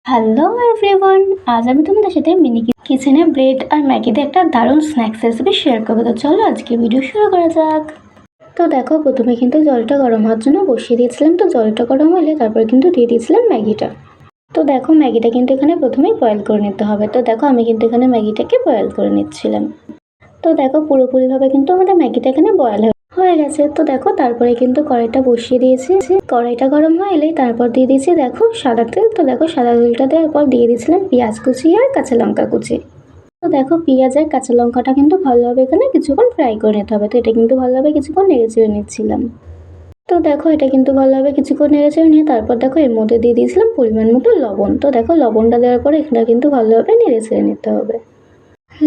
Hello everyone, আজ আমি তোমাদের সাথে মিনি কিচেনে ব্রেড আর ম্যাগিতে একটা দারুণ স্ন্যাক্স রেসিপি শেয়ার করবো। তো চলো আজকে ভিডিও শুরু করা যাক। তো দেখো, প্রথমে কিন্তু জলটা গরম হওয়ার জন্য বসিয়ে দিয়েছিলাম। তো জলটা গরম হলে তারপর কিন্তু দিয়ে দিয়েছিলাম ম্যাগিটা। তো দেখো, ম্যাগিটা কিন্তু এখানে প্রথমেই বয়েল করে নিতে হবে। তো দেখো, আমি কিন্তু এখানে ম্যাগিটাকে বয়েল করে নিচ্ছিলাম। তো দেখো, পুরোপুরিভাবে কিন্তু আমাদের ম্যাগিটা এখানে বয়েল হয়ে গেছে। তো দেখো, তারপরে কিন্তু কড়াইটা বসিয়ে দিয়েছি। কড়াইটা গরম হয়ে এলেই তারপর দিয়ে দিয়েছি দেখো সাদা তেল। তো দেখো, সাদা তেলটা দেওয়ার পর দিয়ে দিয়েছিলাম পেঁয়াজ কুচি আর কাঁচা লঙ্কা কুচি। তো দেখো, পেঁয়াজ আর কাঁচা লঙ্কাটা কিন্তু ভালোভাবে এখানে কিছুক্ষণ ফ্রাই করে নিতে হবে। তো এটা কিন্তু ভালোভাবে কিছুক্ষণ নেড়ে চেড়ে নিচ্ছিলাম। তো দেখো, এটা কিন্তু ভালোভাবে কিছুক্ষণ নেড়ে চেড়ে নিয়ে তারপর দেখো এর মধ্যে দিয়ে দিয়েছিলাম পরিমাণ মতো লবণ। তো দেখো, লবণটা দেওয়ার পরে এখানে কিন্তু ভালোভাবে নেড়ে চেড়ে নিতে হবে।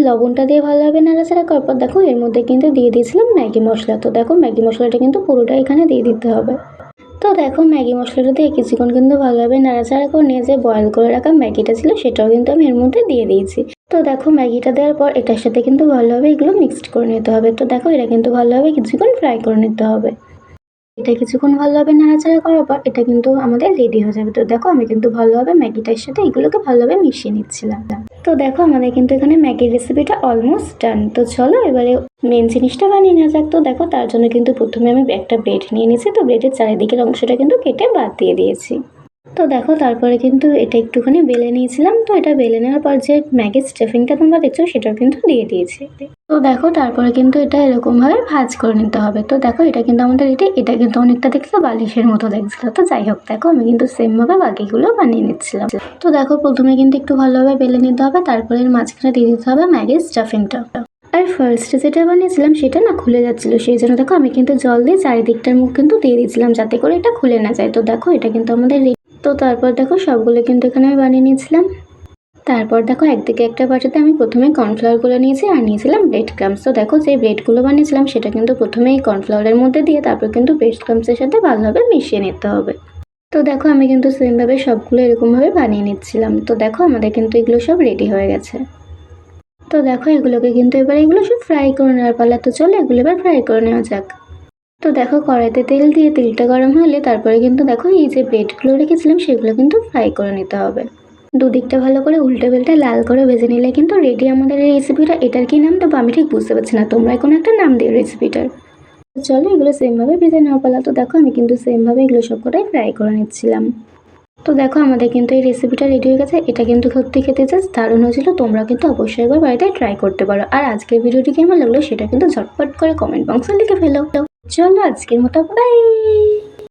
লবণটা দিয়ে ভালোভাবে নাড়াচাড়া করার পর দেখো এর মধ্যে কিন্তু দিয়ে দিয়েছিলাম ম্যাগি মশলা। তো দেখো, ম্যাগি মশলাটা কিন্তু পুরোটা এখানে দিয়ে দিতে হবে। তো দেখো, ম্যাগি মশলাটা দিয়ে কিছুক্ষণ কিন্তু ভালোভাবে নাড়াচাড়া করে নিয়ে যে বয়েল করে রাখা ম্যাগিটা ছিল সেটাও কিন্তু আমি এর মধ্যে দিয়ে দিয়েছি। তো দেখো, ম্যাগিটা দেওয়ার পর এটার সাথে কিন্তু ভালোভাবে এগুলো মিক্সড করে নিতে হবে। তো দেখো, এটা কিন্তু ভালোভাবে কিছুক্ষণ ফ্রাই করে নিতে হবে। এটা কিছুক্ষণ ভালোভাবে নাড়াচাড়া করার পর এটা কিন্তু আমাদের রেডি হয়ে যাবে। তো দেখো, আমি কিন্তু ভালোভাবে ম্যাগিটার সাথে এগুলোকে ভালোভাবে মিশিয়ে নিচ্ছিলাম। তো দেখো, আমাদের কিন্তু এখানে ম্যাগির রেসিপিটা অলমোস্ট ডান। তো চলো এবারে মেন জিনিসটা বানিয়ে নেওয়া যাক। তো দেখো, তার জন্য কিন্তু প্রথমে আমি একটা ব্রেড নিয়ে নিয়েছি। তো ব্রেডের চারিদিকের অংশটা কিন্তু কেটে বাদ দিয়ে দিয়েছি। তো দেখো, তারপরে কিন্তু এটা একটুখানি বেলে নিয়েছিলাম। তো এটা বেলে নেওয়ার পর যে ম্যাগির স্টাফিংটা তোমরা দেখছো সেটাও কিন্তু দিয়ে দিয়েছি। তো দেখো, তারপরে কিন্তু এটা এরকমভাবে ভাজ করে নিতে হবে। তো দেখো, এটা কিন্তু আমাদের এটা কিন্তু অনেকটা দেখতে বালিশের মতো লাগছিল। তো যাই হোক, দেখো আমি কিন্তু সেমভাবে বাকিগুলো বানিয়ে নিচ্ছিলাম। তো দেখো, প্রথমে কিন্তু একটু ভালোভাবে বেলে নিতে হবে, তারপরে এর মাঝখানে দিয়ে দিতে হবে ম্যাগির স্টাফিংটা। আর ফার্স্টে যেটা বানিয়েছিলাম সেটা না খুলে যাচ্ছিল, সেই জন্য দেখো আমি কিন্তু জল দিয়ে চারিদিকটার মুখ কিন্তু দিয়ে দিয়েছিলাম যাতে করে এটা খুলে না যায়। তো দেখো, এটা কিন্তু আমাদের তো তারপর দেখো সবগুলো কিন্তু এখানে আমি বানিয়ে নিয়েছিলাম। তারপর দেখো, একদিকে একটা বাটিতে আমি প্রথমে কর্নফ্লাওয়ারগুলো নিয়েছি আর নিয়েছিলাম ব্রেড ক্রাম্বস। তো দেখো, যে ব্রেডগুলো বানিয়েছিলাম সেটা কিন্তু প্রথমে এই কর্নফ্লাওয়ারের মধ্যে দিয়ে তারপর কিন্তু ব্রেড ক্রাম্বসের সাথে ভালোভাবে মিশিয়ে নিতে হবে। তো দেখো, আমি কিন্তু সেমভাবে সবগুলো এরকমভাবে বানিয়ে নিচ্ছিলাম। তো দেখো, আমাদের কিন্তু এগুলো সব রেডি হয়ে গেছে। তো দেখো, এগুলোকে কিন্তু এবার এগুলো সব ফ্রাই করে নেওয়ার পালা। তো চলো এগুলো এবার ফ্রাই করে নেওয়া যাক। তো দেখো, কড়াইতে তেল দিয়ে তেলটা গরম হলে তারপরে কিন্তু দেখো এই যে ব্রেডগুলো রেখেছিলাম সেগুলো কিন্তু ফ্রাই করে নিতে হবে। দুদিকটা ভালো করে উল্টে পাল্টে লাল করে ভেজে নিলে কিন্তু রেডি আমাদের এই রেসিপিটা। এটার কি নাম দেবো আমি ঠিক বুঝতে পারছি না, তোমরা কোনো একটা নাম দিও রেসিপিটার। চলো এগুলো সেমভাবে ভেজে নেওয়ার পালা। তো দেখো, আমি কিন্তু সেমভাবে এগুলো সবকটাই ফ্রাই করে নিচ্ছিলাম। তো দেখো, আমাদের কিন্তু এই রেসিপিটা রেডি হয়ে গেছে। এটা কিন্তু সত্যি খেতে জাস্ট দারুণ হয়েছিল। তোমরা কিন্তু অবশ্যই একবার বাড়িতে ট্রাই করতে পারো। আর আজকের ভিডিওটি কেমন লাগলো সেটা কিন্তু ঝটপট করে কমেন্ট বক্সে লিখে ফেলো। চলো আজকের মতো বাই।